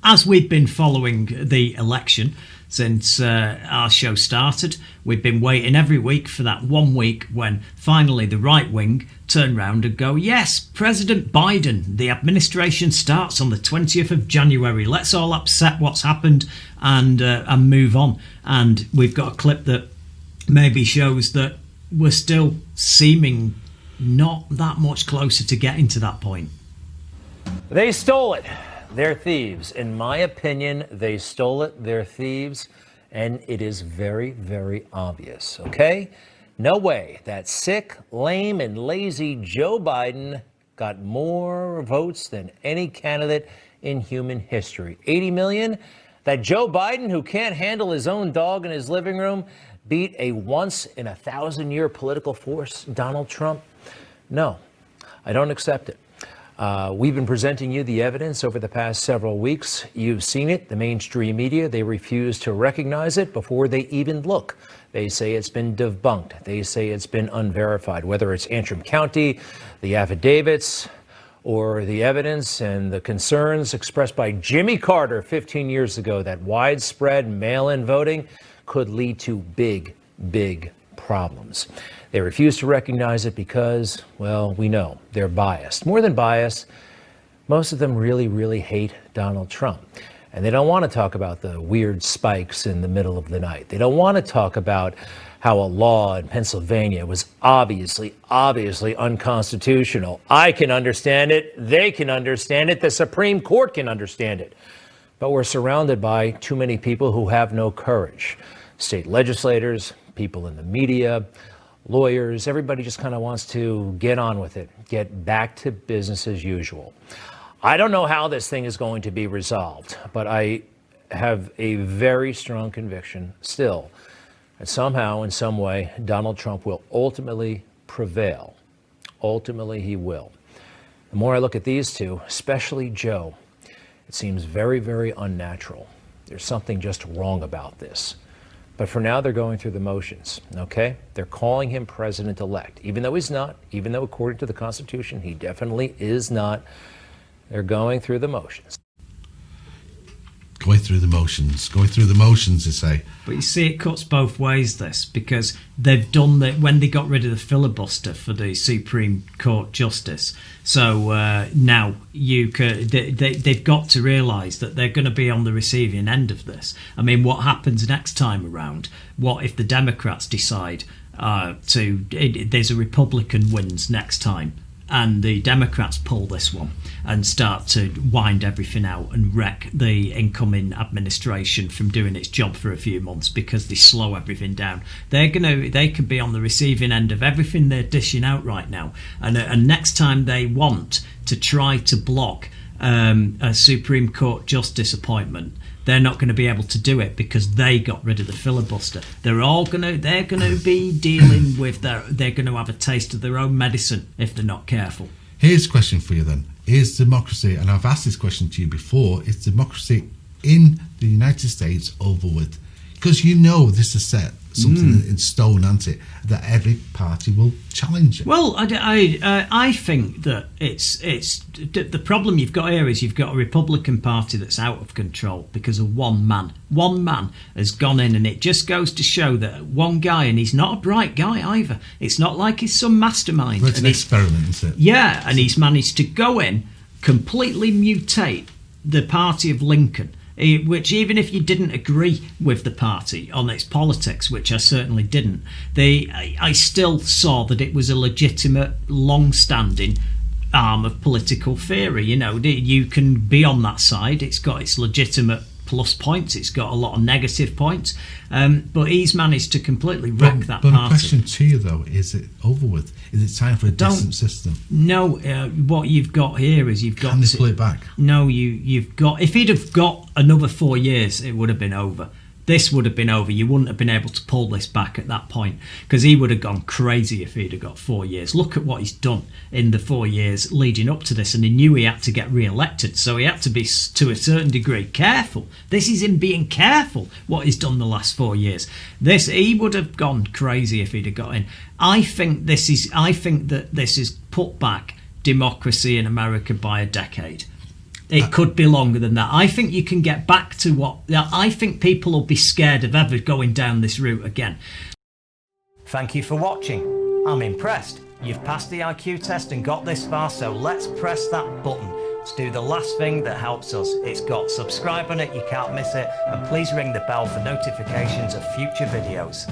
as we've been following the election since our show started, we've been waiting every week for that 1 week when finally the right wing turn round and go, yes, President Biden, the administration starts on the 20th of January. Let's all accept what's happened and move on. And we've got a clip that maybe shows that we're still seeming not that much closer to getting to that point. They stole it. They're thieves. In my opinion, they stole it. They're thieves. And it is very, very obvious, okay? No way that sick, lame, and lazy Joe Biden got more votes than any candidate in human history. 80 million? That Joe Biden, who can't handle his own dog in his living room, beat a once-in-a-thousand-year political force, Donald Trump? No, I don't accept it. We've been presenting you the evidence over the past several weeks. You've seen it. The mainstream media, they refuse to recognize it before they even look. They say it's been debunked. They say it's been unverified, whether it's Antrim County, the affidavits, or the evidence and the concerns expressed by Jimmy Carter 15 years ago that widespread mail-in voting could lead to big, big problems. They refuse to recognize it because, well, we know they're biased. More than biased, most of them really, really hate Donald Trump. And they don't want to talk about the weird spikes in the middle of the night. They don't want to talk about how a law in Pennsylvania was obviously unconstitutional. I can understand it. They can understand it. The Supreme Court can understand it. But we're surrounded by too many people who have no courage. State legislators, people in the media, lawyers, everybody just kind of wants to get on with it, get back to business as usual. I don't know how this thing is going to be resolved, but I have a very strong conviction still that somehow, in some way, Donald Trump will ultimately prevail. Ultimately, he will. The more I look at these two, especially Joe, it seems very, very unnatural. There's something just wrong about this. But for now, they're going through the motions, okay? They're calling him president-elect, even though he's not, even though according to the Constitution, he definitely is not. They're going through the motions. Going through the motions, they say. But you see, it cuts both ways, this, because they've done that when they got rid of the filibuster for the Supreme Court Justice. So now they've got to realise that they're going to be on the receiving end of this. I mean, what happens next time around? What if the Democrats decide there's a Republican wins next time? And the Democrats pull this one and start to wind everything out and wreck the incoming administration from doing its job for a few months because they slow everything down. They could be on the receiving end of everything they're dishing out right now. And next time they want to try to block a Supreme Court justice appointment, they're not going to be able to do it because they got rid of the filibuster. They're going to be dealing with they're going to have a taste of their own medicine if they're not careful. Here's a question for you then. Is democracy, and I've asked this question to you before, is democracy in the United States over with? Because you know this is set something in stone, isn't it? That every party will challenge it. Well, I think that it's the problem you've got here is you've got a Republican Party that's out of control because of one man. One man has gone in, and it just goes to show that one guy, and he's not a bright guy either. It's not like he's some mastermind. But it's an experiment, isn't it? Yeah, and he's managed to go in, completely mutate the party of Lincoln, which even if you didn't agree with the party on its politics, which I certainly didn't, I still saw that it was a legitimate, long-standing arm of political theory. You know, you can be on that side. It's got its legitimate plus points. It's got a lot of negative points. But he's managed to completely wreck that party. But the question to you, though, is it over with? Is it time for a decent system? No, what you've got here is you've got... Can they pull it back? No, you've got... If he'd have got another 4 years, it would have been over. This would have been over. You wouldn't have been able to pull this back at that point because he would have gone crazy if he'd have got 4 years. Look at what he's done in the 4 years leading up to this, and he knew he had to get re-elected, so he had to be, to a certain degree, careful. This is him being careful, what he's done the last 4 years. He would have gone crazy if he'd have got in. I think that this is put back democracy in America by a decade. It could be longer than that. I think you can get back to what... I think people will be scared of ever going down this route again. Thank you for watching. I'm impressed. You've passed the IQ test and got this far, so let's press that button to do the last thing that helps us. It's got subscribe on it, you can't miss it, and please ring the bell for notifications of future videos.